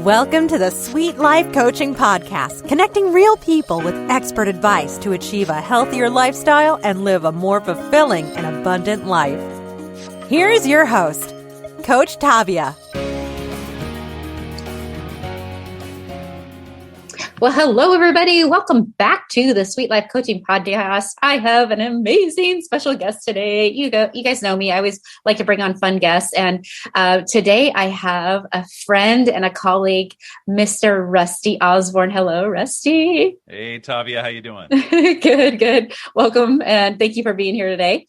Welcome to the Sweet Life Coaching Podcast, connecting real people with expert advice to achieve a healthier lifestyle and live a more fulfilling and abundant life. Here is your host, Coach Tavia. Well, hello, everybody. Welcome back to the Sweet Life Coaching Podcast. I have an amazing special guest today. You guys know me. I always like to bring on fun guests. And today I have a friend and a colleague, Mr. Rusty Osborne. Hello, Rusty. Hey, Tavia. How you doing? Good. Welcome. And thank you for being here today.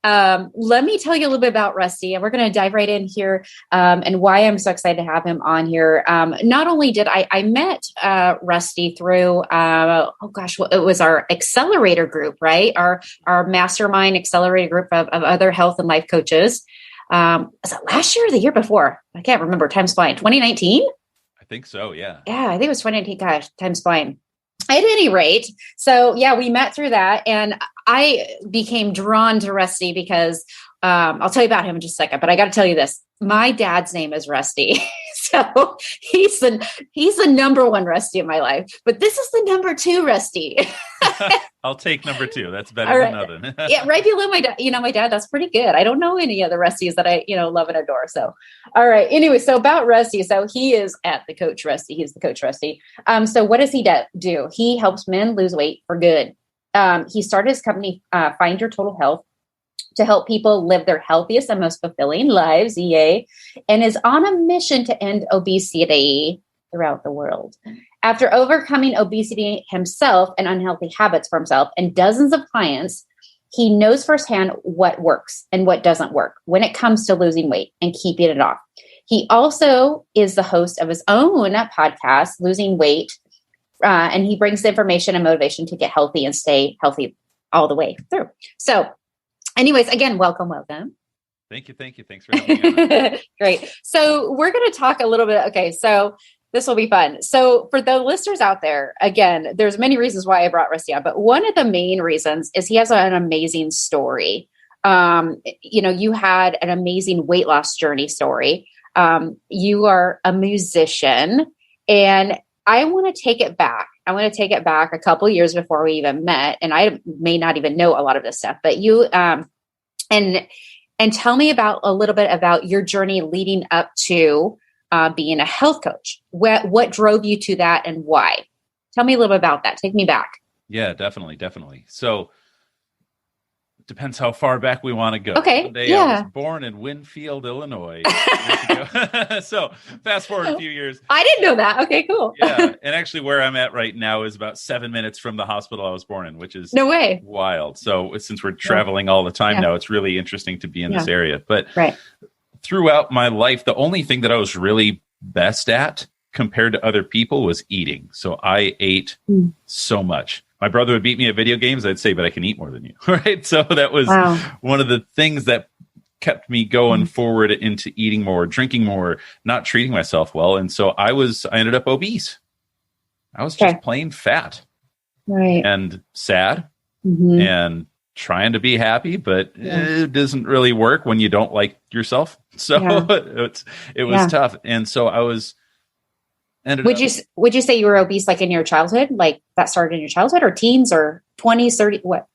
Let me tell you a little bit about Rusty, and we're going to dive right in here and why I'm so excited to have him on here. Not only did I met Rusty through, it was our accelerator group, right? Our mastermind accelerator group of other health and life coaches. Was it last year or the year before? I can't remember. Time's flying. 2019? I think so, yeah. Yeah, I think it was 2019. Gosh, time's flying. At any rate, so yeah, we met through that, and I became drawn to Rusty because I'll tell you about him in just a second. But I got to tell you this: my dad's name is Rusty, so he's the number one Rusty in my life. But this is the number two Rusty. I'll take number two. That's better than nothing. Yeah, right below my dad. My dad. That's pretty good. I don't know any other Rusties that I love and adore. So, all right. Anyway, so about Rusty. So he is at the Coach Rusty. He's the Coach Rusty. So what does he do? He helps men lose weight for good. He started his company, Find Your Total Health, to help people live their healthiest and most fulfilling lives. Yay! And is on a mission to end obesity throughout the world. After overcoming obesity himself and unhealthy habits for himself and dozens of clients, he knows firsthand what works and what doesn't work when it comes to losing weight and keeping it off. He also is the host of his own podcast, Losing Weight, and he brings the information and motivation to get healthy and stay healthy all the way through. So anyways, again, welcome. Thank you. Thanks for having me. Great. So we're going to talk a little bit. Okay, so this will be fun. So for the listeners out there, again, there's many reasons why I brought Rusty on, but one of the main reasons is he has an amazing story. You had an amazing weight loss journey story. You are a musician, and I want to take it back. I want to take it back a couple years before we even met, and I may not even know a lot of this stuff, but you and tell me about a little bit about your journey leading up to being a health coach. What drove you to that and why? Tell me a little bit about that. Take me back. Yeah, definitely. So depends how far back we want to go. Okay. One day I was born in Winfield, Illinois. So fast forward a few years. I didn't know that. Okay, cool. Yeah. And actually where I'm at right now is about 7 minutes from the hospital I was born in, which is no way wild. So since we're traveling all the time now, it's really interesting to be in this area. But throughout my life, the only thing that I was really best at compared to other people was eating. So I ate so much. My brother would beat me at video games. I'd say, but I can eat more than you. Right. So that was one of the things that kept me going forward into eating more, drinking more, not treating myself well. And so I ended up obese. I was just plain fat and sad and trying to be happy, but it doesn't really work when you don't like yourself. So it was tough. And so I was Would you say you were obese like in your childhood? Like that started in your childhood or teens or 20s, 30? What?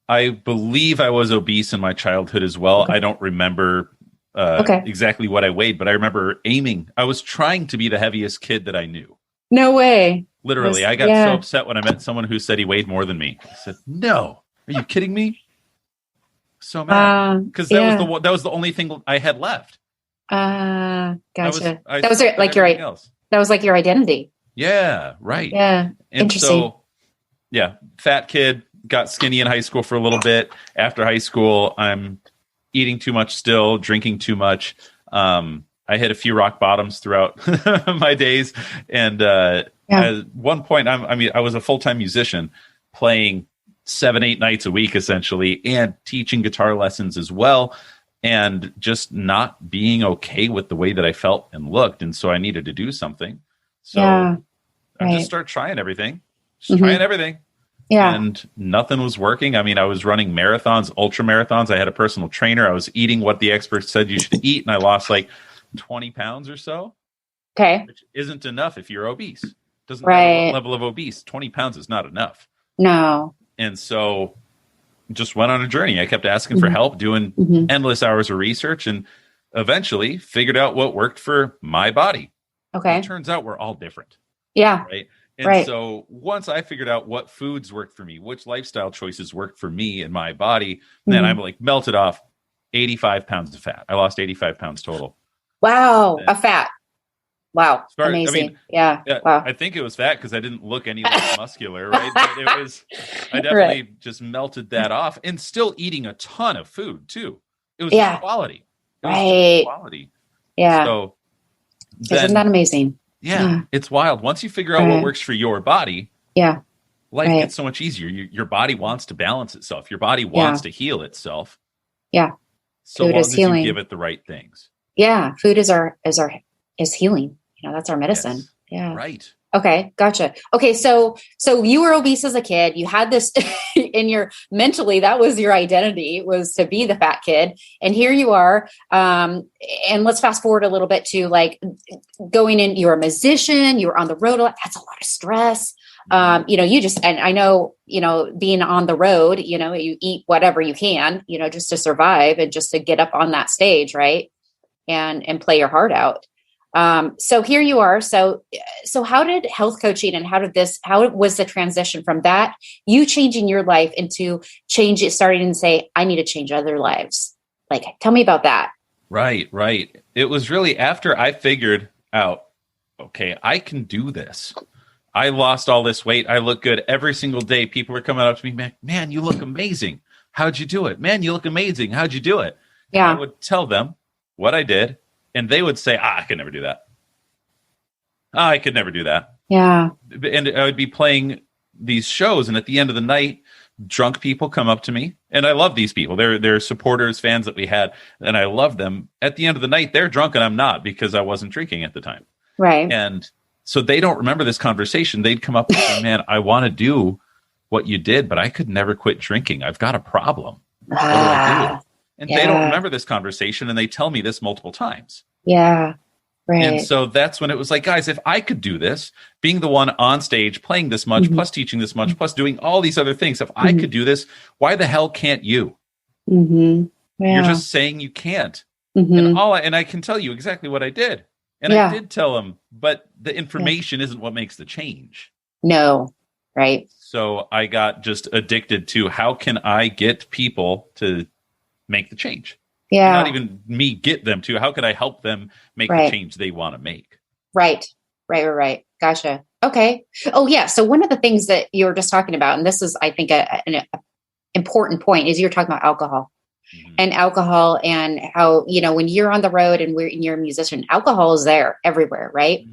I believe I was obese in my childhood as well. I don't remember exactly what I weighed, but I remember aiming. I was trying to be the heaviest kid that I knew. No way. Literally. I got so upset when I met someone who said he weighed more than me. I said, no, are you kidding me? So mad. Because that was the only thing I had left. Gotcha. That was like your identity. Yeah. Right. Yeah. And interesting. So, fat kid, got skinny in high school for a little bit. After high school, I'm eating too much still, drinking too much. I hit a few rock bottoms throughout my days. And at one point, I was a full-time musician playing 7-8 nights a week, essentially, and teaching guitar lessons as well. And just not being okay with the way that I felt and looked. And so I needed to do something. So I just started trying everything. Trying everything. Yeah. And nothing was working. I mean, I was running marathons, ultra marathons. I had a personal trainer. I was eating what the experts said you should eat. And I lost like 20 pounds or so. Okay. Which isn't enough if you're obese. Doesn't matter what level of obese. 20 pounds is not enough. No. And so just went on a journey. I kept asking for help, doing endless hours of research, and eventually figured out what worked for my body. Okay. It turns out we're all different. Yeah. Right. And so once I figured out what foods worked for me, which lifestyle choices worked for me and my body, then I'm like melted off 85 pounds of fat. I lost 85 pounds total. Wow. A fat. Wow. Amazing. I mean, yeah. Wow. I think it was fat because I didn't look any less muscular, right? But I definitely just melted that off, and still eating a ton of food too. It was just quality. It was just quality. Yeah. So isn't that amazing? Yeah, it's wild. Once you figure out what works for your body, life gets so much easier. Your body wants to balance itself. Your body wants to heal itself. Yeah. So long as you give it the right things. Yeah. Food is healing. That's our medicine. Yes. Yeah. Right. Okay. Gotcha. Okay. So you were obese as a kid. You had this in your mentally, that was your identity, was to be the fat kid. And here you are. And let's fast forward a little bit to like going in, you're a musician, you were on the road. That's a lot of stress. And I know, being on the road, you eat whatever you can, just to survive and just to get up on that stage. Right. And play your heart out. So here you are. So how did health coaching and how was the transition from that, you changing your life into starting to say, I need to change other lives? Like, tell me about that. Right. It was really after I figured out, okay, I can do this. I lost all this weight. I look good every single day. People are coming up to me, man, you look amazing. How'd you do it? Man, you look amazing. How'd you do it? Yeah. And I would tell them what I did. And they would say, I could never do that. I could never do that. Yeah. And I would be playing these shows. And at the end of the night, drunk people come up to me. And I love these people. They're supporters, fans that we had. And I love them. At the end of the night, they're drunk and I'm not, because I wasn't drinking at the time. Right. And so they don't remember this conversation. They'd come up and say, man, I want to do what you did, but I could never quit drinking. I've got a problem. What do I do? And they don't remember this conversation, and they tell me this multiple times. Yeah. Right. And so that's when it was like, guys, if I could do this, being the one on stage, playing this much, plus teaching this much, plus doing all these other things, if I could do this, why the hell can't you? Yeah. You're just saying you can't. And I can tell you exactly what I did. And I did tell them, but the information isn't what makes the change. No. Right. So I got just addicted to, how can I get people to make the change? Yeah. Not even me get them to, how could I help them make the change they want to make? Right. Gotcha. Okay. Oh yeah. So one of the things that you were just talking about, and this is, I think, an important point, is you're talking about alcohol and how, when you're on the road and you're a musician, alcohol is there everywhere. Right.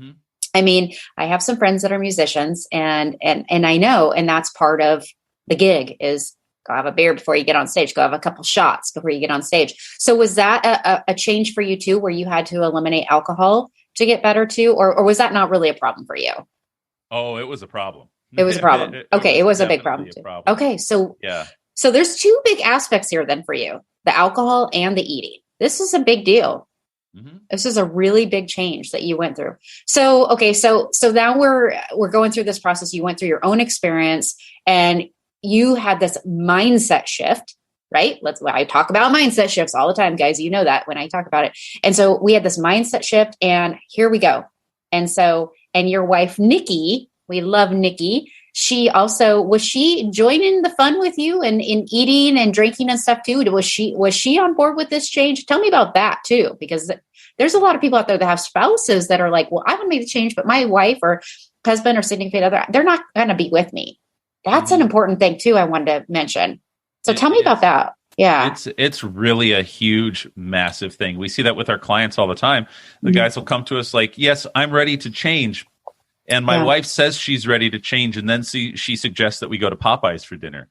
I mean, I have some friends that are musicians and I know, and that's part of the gig is, go have a beer before you get on stage, go have a couple shots before you get on stage. So was that a change for you too, where you had to eliminate alcohol to get better too? Or was that not really a problem for you? Oh, it was a problem. It was a problem. Okay. It was a big problem too. Okay. So there's two big aspects here then for you, the alcohol and the eating. This is a big deal. This is a really big change that you went through. So, okay. So now we're going through this process. You went through your own experience and you had this mindset shift, right? I talk about mindset shifts all the time, guys. You know that when I talk about it. And so we had this mindset shift and here we go. And your wife, Nicki, we love Nicki. Was she joining the fun with you and in eating and drinking and stuff too? Was she on board with this change? Tell me about that too, because there's a lot of people out there that have spouses that are like, well, I want to make the change, but my wife or husband or significant other, they're not going to be with me. That's an important thing too, I wanted to mention. So tell me about that. Yeah. It's really a huge, massive thing. We see that with our clients all the time. The guys will come to us like, yes, I'm ready to change. And my wife says she's ready to change. And then she suggests that we go to Popeyes for dinner.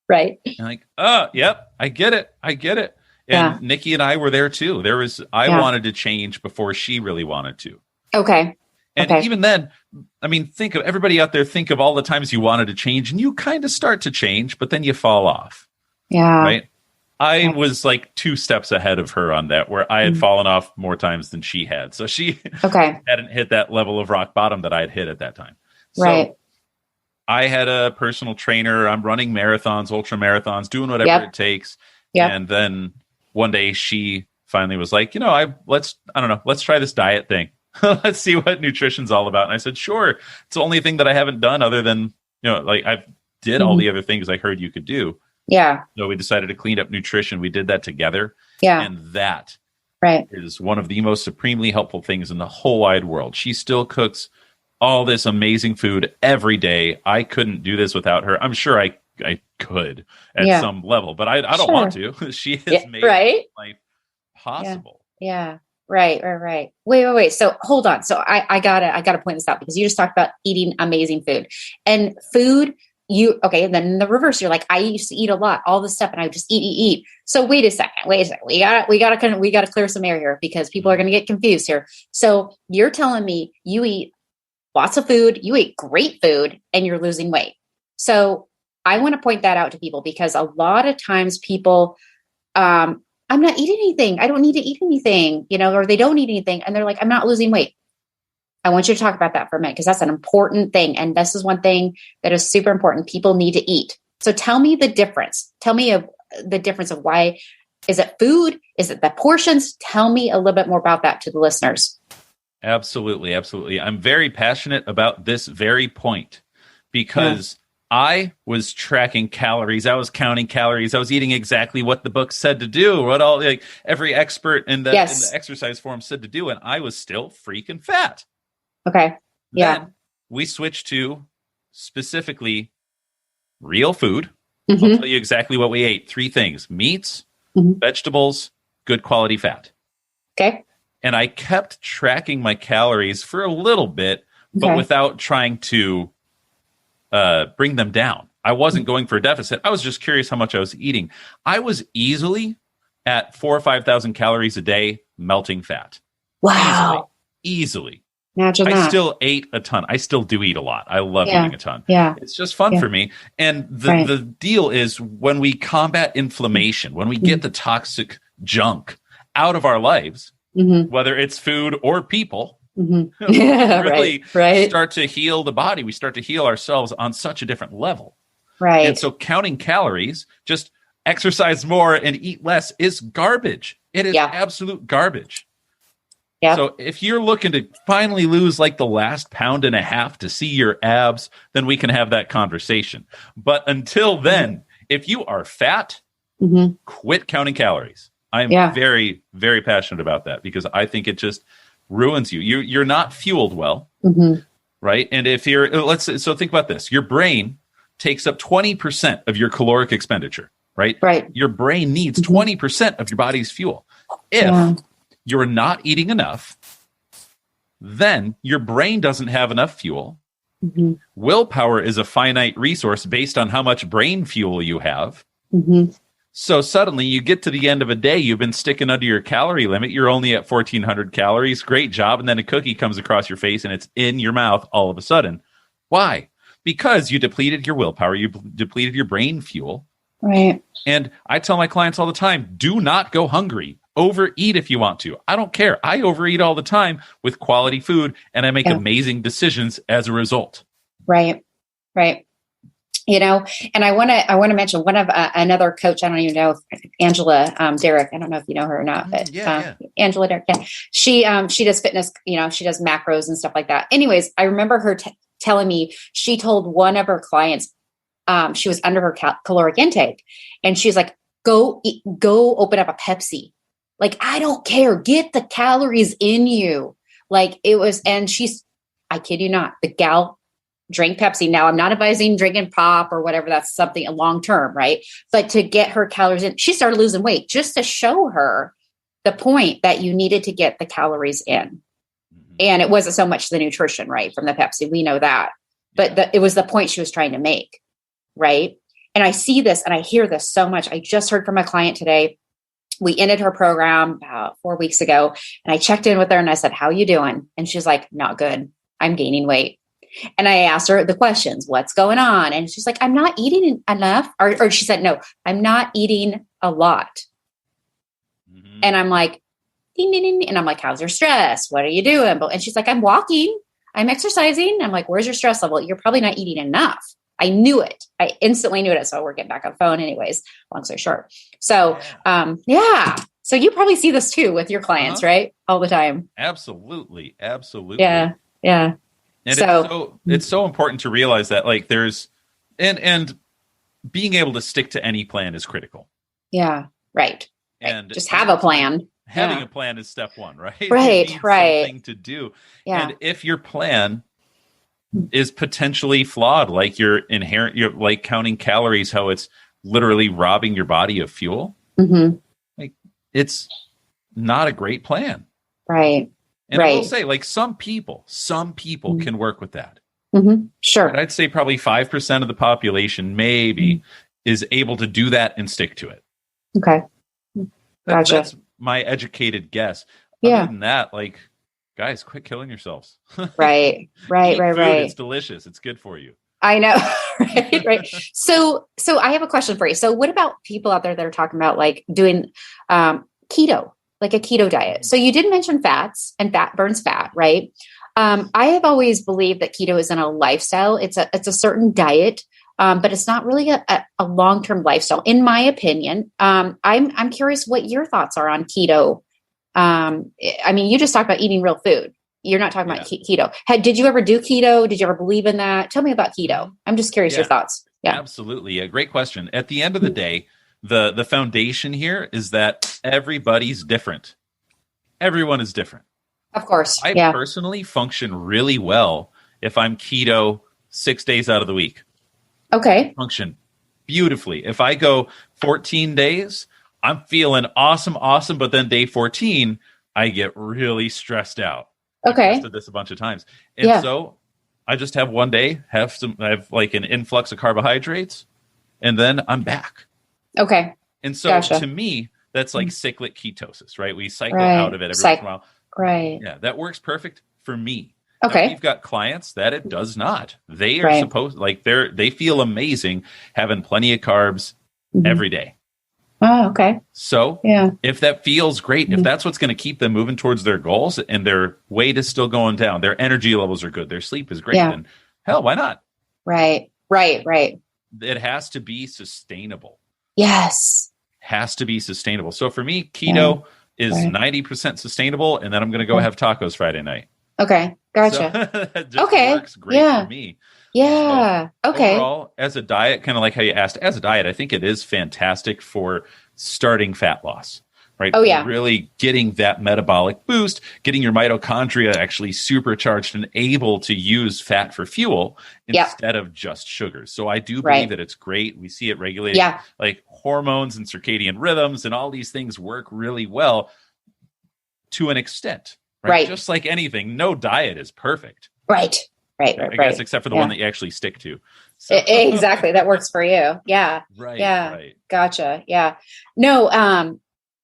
Right. And like, oh, yep, I get it. And Nicki and I were there too. I wanted to change before she really wanted to. Okay. And even then, I mean, think of all the times you wanted to change and you kind of start to change, but then you fall off. Yeah. Right. I was like 2 steps ahead of her on that, where I had fallen off more times than she had. So she hadn't hit that level of rock bottom that I had hit at that time. So I had a personal trainer. I'm running marathons, ultra marathons, doing whatever it takes. And then one day she finally was like, let's try this diet thing. Let's see what nutrition's all about. And I said, sure. It's the only thing that I haven't done other than, I've did all the other things I heard you could do. Yeah. So we decided to clean up nutrition. We did that together. Yeah. And that is one of the most supremely helpful things in the whole wide world. She still cooks all this amazing food every day. I couldn't do this without her. I'm sure I could at some level, but I don't want to. She has made life possible. Yeah. Right. Wait. So hold on. So I gotta point this out, because you just talked about eating amazing food and food. And then in the reverse, you're like, I used to eat a lot, all this stuff, and I would just eat. So wait a second. We gotta clear some air here, because people are going to get confused here. So you're telling me you eat lots of food, you eat great food, and you're losing weight. So I want to point that out to people, because a lot of times people, I'm not eating anything. I don't need to eat anything, or they don't eat anything. And they're like, I'm not losing weight. I want you to talk about that for a minute, because that's an important thing. And this is one thing that is super important. People need to eat. So tell me the difference. Tell me the difference of why. Is it food? Is it the portions? Tell me a little bit more about that to the listeners. Absolutely. I'm very passionate about this very point, because I was tracking calories. I was counting calories. I was eating exactly what the book said to do, what every expert in the exercise forum said to do. And I was still freaking fat. Okay. Yeah. Then we switched to specifically real food. I'll tell you exactly what we ate. 3 things: meats, vegetables, good quality fat. Okay. And I kept tracking my calories for a little bit, but without trying to bring them down. I wasn't going for a deficit. I was just curious how much I was eating. I was easily at 4,000 or 5,000 calories a day melting fat. Wow. Easily. Imagine that. I still ate a ton. I still do eat a lot. I love eating a ton. Yeah. It's just fun for me. And the deal is, when we combat inflammation, when we get the toxic junk out of our lives, whether it's food or people, really start to heal the body. We start to heal ourselves on such a different level. Right. And so counting calories, just exercise more and eat less, is garbage. It is absolute garbage. Yeah. So if you're looking to finally lose like the last 1.5 pounds to see your abs, then we can have that conversation. But until then, if you are fat, quit counting calories. I'm very, very passionate about that, because I think it just ruins you. You're not fueled well, right? And if you're, so think about this. Your brain takes up 20% of your caloric expenditure, right? Right. Your brain needs 20% of your body's fuel. If you're not eating enough, then your brain doesn't have enough fuel. Willpower is a finite resource based on how much brain fuel you have. So suddenly you get to the end of a day, you've been sticking under your calorie limit. You're only at 1,400 calories. Great job. And then a cookie comes across your face and it's in your mouth all of a sudden. Why? Because you depleted your willpower. You depleted your brain fuel. Right. And I tell my clients all the time, do not go hungry. Overeat if you want to. I don't care. I overeat all the time with quality food, and I make amazing decisions as a result. Right. And I want to mention one of another coach. I don't even know if Angela Derrick. I don't know if you know her or not, but Angela Derrick. Yeah. She does fitness. She does macros and stuff like that. Anyways, I remember her telling me she told one of her clients, she was under her caloric intake, and she's like, go open up a Pepsi. Like, I don't care. Get the calories in you. Like, it was, and I kid you not, the gal drank Pepsi. Now, I'm not advising drinking pop or whatever. That's something long-term, right? But to get her calories in, she started losing weight just to show her the point that you needed to get the calories in. And it wasn't so much the nutrition, right, from the Pepsi. We know that. But it was the point she was trying to make, right? And I see this and I hear this so much. I just heard from a client today. We ended her program about 4 weeks ago, and I checked in with her and I said, how you doing? And she's like, not good. I'm gaining weight. And I asked her the questions, what's going on? And she's like, I'm not eating enough. Or she said, no, I'm not eating a lot. Mm-hmm. And I'm like, ding, ding, ding. And I'm like, how's your stress? What are you doing? And she's like, I'm walking, I'm exercising. I'm like, where's your stress level? You're probably not eating enough. I knew it. I instantly knew it. So we're getting back on the phone anyways, long story short. So, yeah. So you probably see this too with your clients, right? All the time. Absolutely. Absolutely. Yeah. Yeah. And it's so important to realize that like there's, and being able to stick to any plan is critical. Yeah. Right. And just have a plan. Having a plan is step one, right? Right. You need right. something to do. Yeah. And if your plan is potentially flawed, like you're like counting calories, how it's literally robbing your body of fuel. Mm-hmm. Like it's not a great plan. Right. And I will say, like some people can work with that. Mm-hmm. Sure. But I'd say probably 5% of the population maybe is able to do that and stick to it. Okay. Gotcha. That's my educated guess. Other than that, like, guys, quit killing yourselves. Right. It's delicious. It's good for you. I know. right. So I have a question for you. So what about people out there that are talking about like doing keto, like a keto diet? So you did mention fats, and fat burns fat, right? I have always believed that keto isn't a lifestyle. It's a certain diet, but it's not really a long-term lifestyle, in my opinion. I'm curious what your thoughts are on keto. I mean, you just talked about eating real food. You're not talking about keto. Did you ever do keto? Did you ever believe in that? Tell me about keto. I'm just curious your thoughts. Yeah, absolutely. A great question. At the end of the day, the foundation here is that everybody's different. Everyone is different. Of course. I personally function really well if I'm keto 6 days out of the week. Okay. Function beautifully. If I go 14 days, I'm feeling awesome. But then day 14, I get really stressed out. Okay. I've tested this a bunch of times. And so I just have one day, have like an influx of carbohydrates, and then I'm back. Okay. And so to me, that's like cyclic ketosis, right? We cycle out of it every once in a while. Right. Yeah, that works perfect for me. Okay. Now, we've got clients that it does not. They are supposed, like they feel amazing having plenty of carbs every day. Oh, okay. So if that feels great, if that's what's going to keep them moving towards their goals and their weight is still going down, their energy levels are good, their sleep is great, then hell, why not? Right. It has to be sustainable. Yes. Has to be sustainable. So for me, keto is 90% sustainable, and then I'm going to go have tacos Friday night. Okay. Gotcha. So that just works great for me. Yeah. So okay. Overall, as a diet, kind of like how you asked, as a diet, I think it is fantastic for starting fat loss, right? Oh, yeah. Really getting that metabolic boost, getting your mitochondria actually supercharged and able to use fat for fuel instead of just sugars. So I do believe that it's great. We see it regulating like hormones and circadian rhythms, and all these things work really well to an extent, right? Just like anything, no diet is perfect. Right. I guess except for the one that you actually stick to. So. Exactly. That works for you. Yeah. Right. Gotcha. Yeah. No.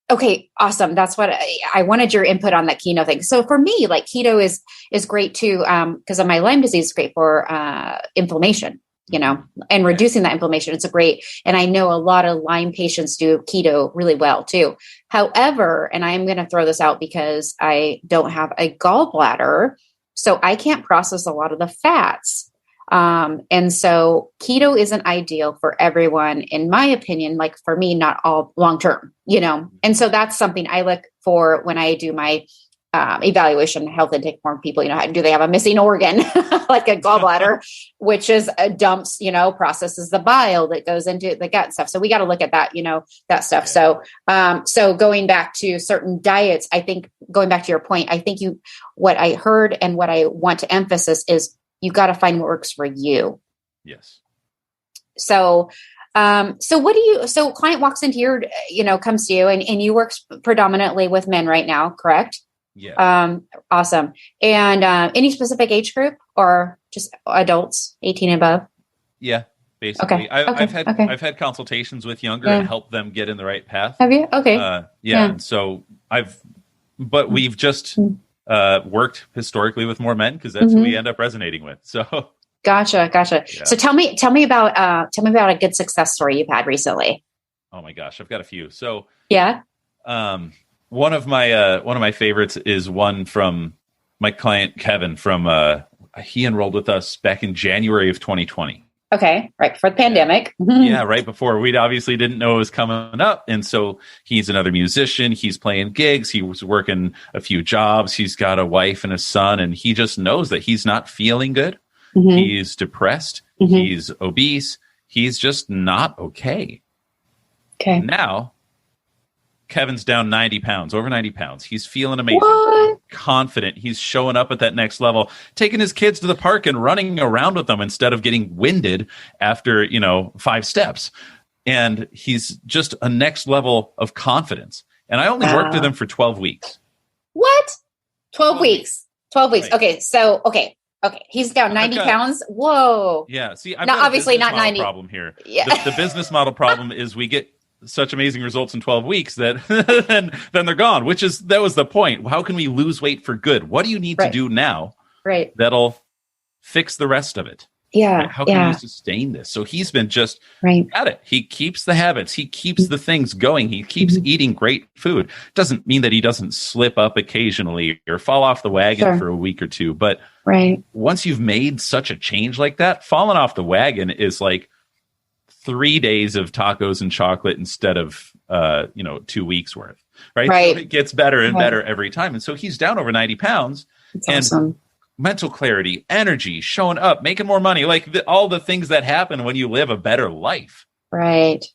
Okay. Awesome. That's what I wanted your input on that keto thing. So for me, like keto is great too. Because of my Lyme disease, is great for inflammation, and reducing that inflammation. It's and I know a lot of Lyme patients do keto really well too. However, and I'm going to throw this out because I don't have a gallbladder, so I can't process a lot of the fats. And so keto isn't ideal for everyone, in my opinion, like for me, not all long-term, and so that's something I look for when I do my evaluation, health intake form. People, do they have a missing organ like a gallbladder, which is dumps, processes the bile that goes into the gut and stuff. So we got to look at that, that stuff. Yeah. So going back to certain diets, I think going back to your point, I think what I heard and what I want to emphasize is you got to find what works for you. Yes. So so client walks into your, comes to you and you work predominantly with men right now, correct? Yeah. Awesome. And any specific age group or just adults 18 and above? Yeah, basically. Okay. I've had consultations with younger and helped them get in the right path. Have you? Okay. And so we've just worked historically with more men because that's who we end up resonating with. So Gotcha. Yeah. So tell me about a good success story you've had recently. Oh my gosh, I've got a few. So yeah, one of my favorites is one from my client Kevin from he enrolled with us back in January of 2020. Okay, right before the pandemic. Yeah, right before. We obviously didn't know it was coming up. And so he's another musician. He's playing gigs. He was working a few jobs. He's got a wife and a son, and he just knows that he's not feeling good. He's depressed. He's obese. He's just not okay. Okay. Now, Kevin's down 90 pounds, over 90 pounds. He's feeling amazing, confident. He's showing up at that next level, taking his kids to the park and running around with them instead of getting winded after, 5 steps. And he's just a next level of confidence. And I only worked with him for 12 weeks. What? 12 weeks. 12 weeks. Right. Okay. So, okay. He's down 90 pounds. Whoa. Yeah. See, I've now, got obviously a business not model 90 problem here. Yeah. The business model problem is we get such amazing results in 12 weeks that then they're gone, that was the point. How can we lose weight for good? What do you need to do now that'll fix the rest of it? Yeah. Right? How can you sustain this? So he's been just at it. He keeps the habits. He keeps the things going. He keeps eating great food. Doesn't mean that he doesn't slip up occasionally or fall off the wagon for a week or two. But once you've made such a change like that, falling off the wagon is like 3 days of tacos and chocolate instead of 2 weeks worth. Right. So it gets better and better every time. And so he's down over 90 pounds. That's awesome. Mental clarity, energy, showing up, making more money, like all the things that happen when you live a better life. Right.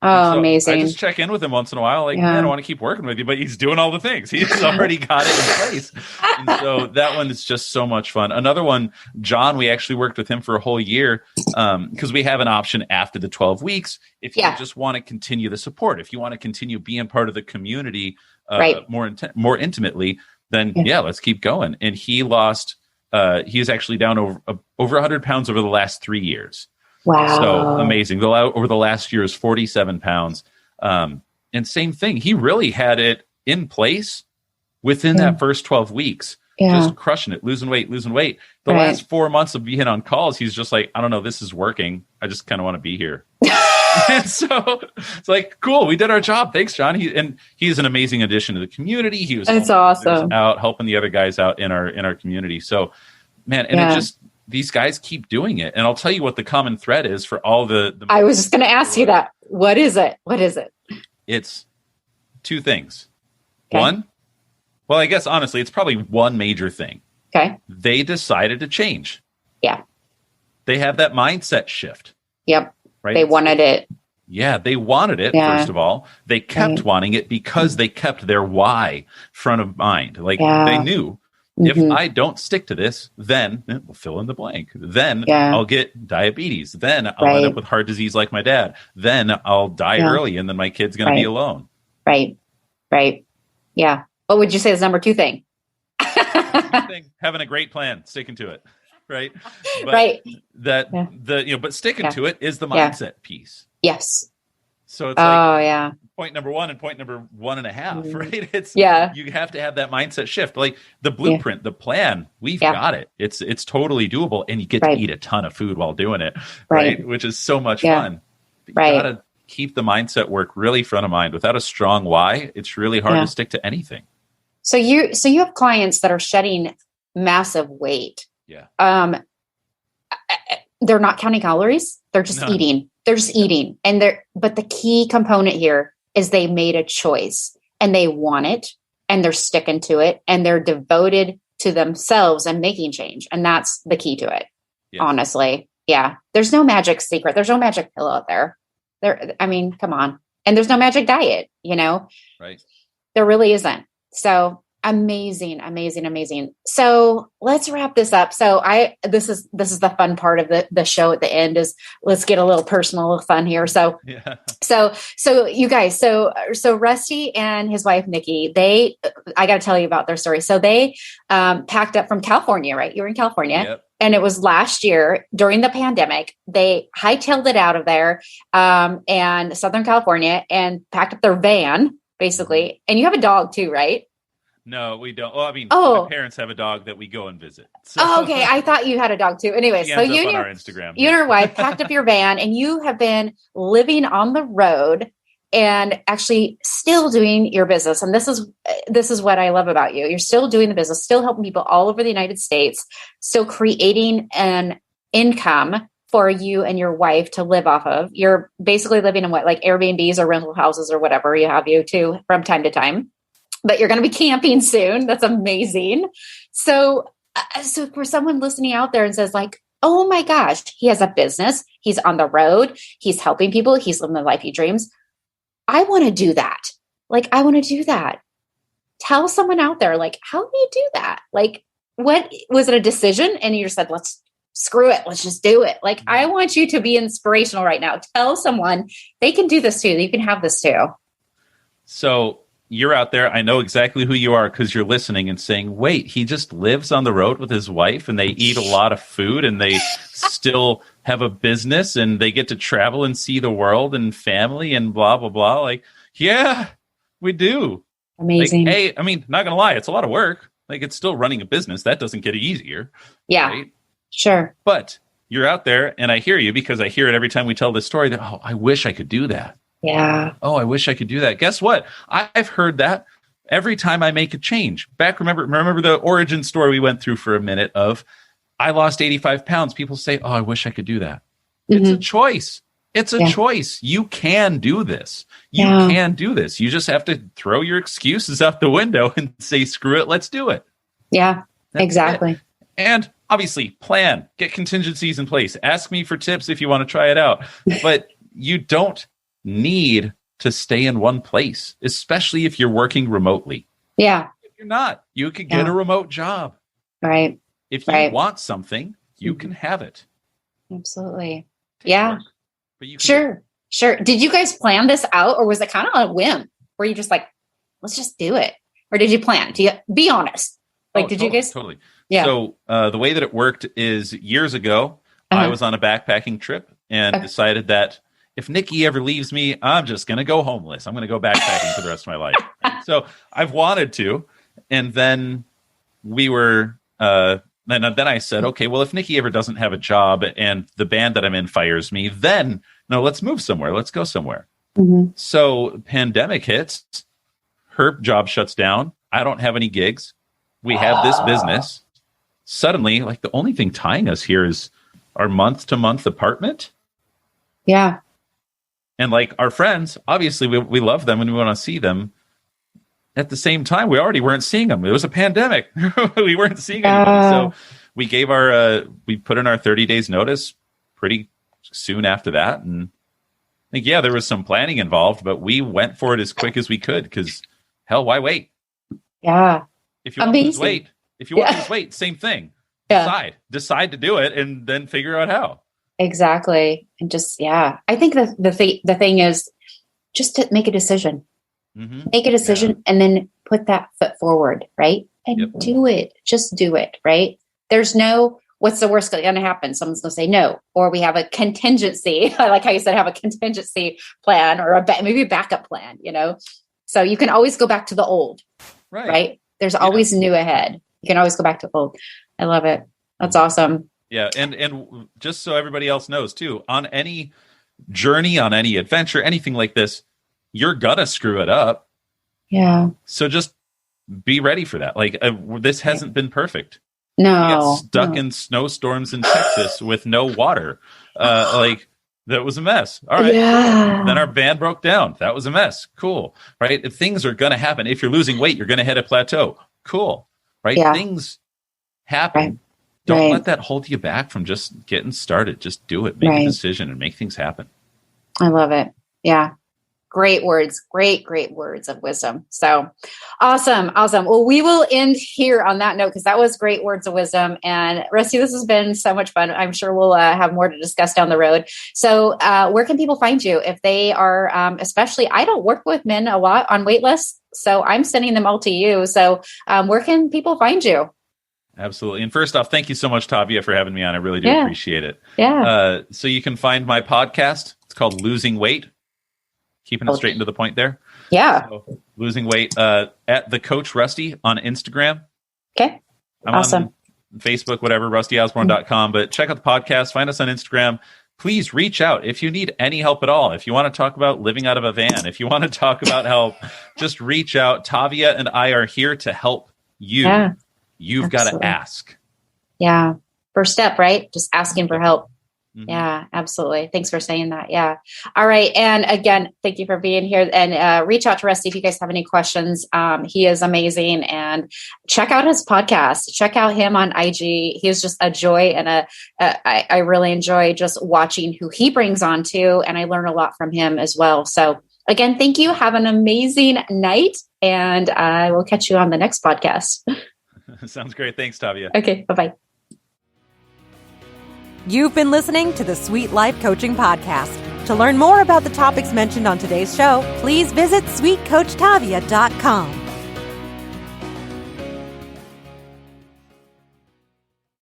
Oh, so amazing. I just check in with him once in a while, like, man, I want to keep working with you, but he's doing all the things. He's already got it in place. And so that one is just so much fun. Another one, John, we actually worked with him for a whole year because we have an option after the 12 weeks. If you just want to continue the support, if you want to continue being part of the community more intimately, then let's keep going. And he lost, he's actually down over 100 pounds over the last 3 years. Wow. So amazing. Over the last year is 47 pounds. And same thing. He really had it in place within that first 12 weeks, just crushing it, losing weight. The last 4 months of being on calls, he's just like, I don't know, this is working. I just kind of want to be here. And so it's like, cool, we did our job. Thanks, John. He's an amazing addition to the community. He was awesome. Out helping the other guys out in our community. So, man, and it just, these guys keep doing it. And I'll tell you what the common thread is for all the I was just going to ask you that. What is it? It's 2 things. One, well, I guess honestly, it's probably one major thing. Okay. They decided to change. Yeah. They have that mindset shift. Yep. Right? They wanted it. Yeah, they wanted it, first of all. They kept wanting it because they kept their why front of mind. Like they knew, if I don't stick to this, then we'll fill in the blank. Then I'll get diabetes. Then I'll end up with heart disease like my dad. Then I'll die early, and then my kid's going to be alone. Right. Yeah. What would you say is number 2 thing? Having a great plan, sticking to it. Right. But but sticking to it is the mindset piece. Yes. So it's like point number 1 and point number 1.5, right? It's you have to have that mindset shift. Like the blueprint, the plan, we've got it. It's totally doable, and you get to eat a ton of food while doing it, right? Which is so much fun. But you gotta keep the mindset work really front of mind. Without a strong why, it's really hard to stick to anything. So you have clients that are shedding massive weight. Yeah. They're not counting calories. They're just eating. They're just eating. But the key component here is they made a choice and they want it and they're sticking to it and they're devoted to themselves and making change. And that's the key to it. Yes. Honestly. Yeah. There's no magic secret. There's no magic pill out there. Come on. And there's no magic diet, Right. There really isn't. So amazing. So let's wrap this up. So this is the fun part of the show at the end is let's get a little personal fun here. So, so you guys, so Rusty and his wife, Nicki, I got to tell you about their story. So they packed up from California, right? You were in California. Yep. And it was last year during the pandemic. They hightailed it out of there and Southern California and packed up their van, basically. And you have a dog too, right? No, we don't. Well, I mean, my parents have a dog that we go and visit. So. Oh, okay. I thought you had a dog too. Anyway, so you and our Instagram. You and your wife packed up your van and you have been living on the road and actually still doing your business. And this is what I love about you. You're still doing the business, still helping people all over the United States, still creating an income for you and your wife to live off of. You're basically living in what, like Airbnbs or rental houses or whatever you have you to from time to time. But you're going to be camping soon. That's amazing. So for someone listening out there and says like, oh my gosh, he has a business. He's on the road. He's helping people. He's living the life he dreams. I want to do that. Like, I want to do that. Tell someone out there, like, how do you do that? Like, what was it a decision? And you just said, let's screw it. Let's just do it. Like, I want you to be inspirational right now. Tell someone they can do this too. You can have this too. So you're out there. I know exactly who you are because you're listening and saying, wait, he just lives on the road with his wife and they eat a lot of food and they still have a business and they get to travel and see the world and family and blah, blah, blah. Like, yeah, we do. Amazing. Like, hey, I mean, not going to lie. It's a lot of work. Like, it's still running a business. That doesn't get easier. Yeah, right? Sure. But you're out there and I hear you because I hear it every time we tell this story that, oh, I wish I could do that. Yeah. Oh, I wish I could do that. Guess what? I've heard that every time I make a change. Remember the origin story we went through for a minute of I lost 85 pounds. People say, oh, I wish I could do that. Mm-hmm. It's a choice. It's a choice. You can do this. You can do this. You just have to throw your excuses out the window and say, screw it. Let's do it. Yeah, that's exactly. It. And obviously plan, get contingencies in place. Ask me for tips if you want to try it out. But you don't need to stay in one place, especially if you're working remotely. Yeah. If you're not, you could get a remote job. Right. If you want something, you can have it. Absolutely. Take work, but you can Sure. Did you guys plan this out or was it kind of on a whim? Were you just like, let's just do it? Or did you plan? Be honest? Like, did you guys? Totally. Yeah. So the way that it worked is years ago, I was on a backpacking trip and decided that if Nicki ever leaves me, I'm just going to go homeless. I'm going to go backpacking for the rest of my life. So I've wanted to. And then we were, then I said, okay, well, if Nicki ever doesn't have a job and the band that I'm in fires me, then no, let's move somewhere. Let's go somewhere. Mm-hmm. So pandemic hits, her job shuts down. I don't have any gigs. We have this business. Suddenly, like the only thing tying us here is our month-to-month apartment. Yeah. And like our friends, obviously we love them and we want to see them. At the same time, we already weren't seeing them. It was a pandemic. We weren't seeing anybody. So we gave we put in our 30 days notice pretty soon after that. And I think, there was some planning involved, but we went for it as quick as we could because hell, why wait? Yeah. If you want to lose weight, same thing. Yeah. Decide to do it and then figure out how. Exactly. And just, I think the thing is just to make a decision, make a decision and then put that foot forward. Right. And do it, just do it. Right. There's no, what's the worst going to happen? Someone's going to say no, or we have a contingency. I like how you said, have a contingency plan or maybe a backup plan, so you can always go back to the old, right? There's always new ahead. You can always go back to old. I love it. That's awesome. Yeah. And just so everybody else knows too, on any journey, on any adventure, anything like this, you're gonna screw it up. Yeah. So just be ready for that. Like this hasn't been perfect. No. We got stuck in snowstorms in Texas with no water. Like that was a mess. All right. Yeah. Then our van broke down. That was a mess. Cool. Right. If things are going to happen. If you're losing weight, you're going to hit a plateau. Cool. Right. Yeah. Things happen. Right. Don't let that hold you back from just getting started. Just do it. Make a decision and make things happen. I love it. Yeah. Great words. Great words of wisdom. So awesome. Well, we will end here on that note because that was great words of wisdom. And Rusty, this has been so much fun. I'm sure we'll have more to discuss down the road. So where can people find you if they are, especially, I don't work with men a lot on wait lists, so I'm sending them all to you. So where can people find you? Absolutely. And first off, thank you so much, Tavia, for having me on. I really do appreciate it. Yeah. So you can find my podcast. It's called Losing Weight. Keeping it straight and to the point there. Yeah. So, losing weight at the Coach Rusty on Instagram. Okay. I'm on Facebook, whatever, rustyosborne.com. But check out the podcast. Find us on Instagram. Please reach out if you need any help at all. If you want to talk about living out of a van, if you want to talk about help, just reach out. Tavia and I are here to help you. Yeah, You've got to ask. Yeah. First step, right? Just asking for help. Mm-hmm. Yeah, absolutely. Thanks for saying that. Yeah. All right. And again, thank you for being here, and reach out to Rusty if you guys have any questions. He is amazing, and check out his podcast. Check out him on IG. He's just a joy, and I really enjoy just watching who he brings on too. And I learn a lot from him as well. So again, thank you. Have an amazing night, and I will catch you on the next podcast. Sounds great. Thanks, Tavia. Okay. Bye-bye. You've been listening to the Sweet Life Coaching Podcast. To learn more about the topics mentioned on today's show, please visit sweetcoachtavia.com.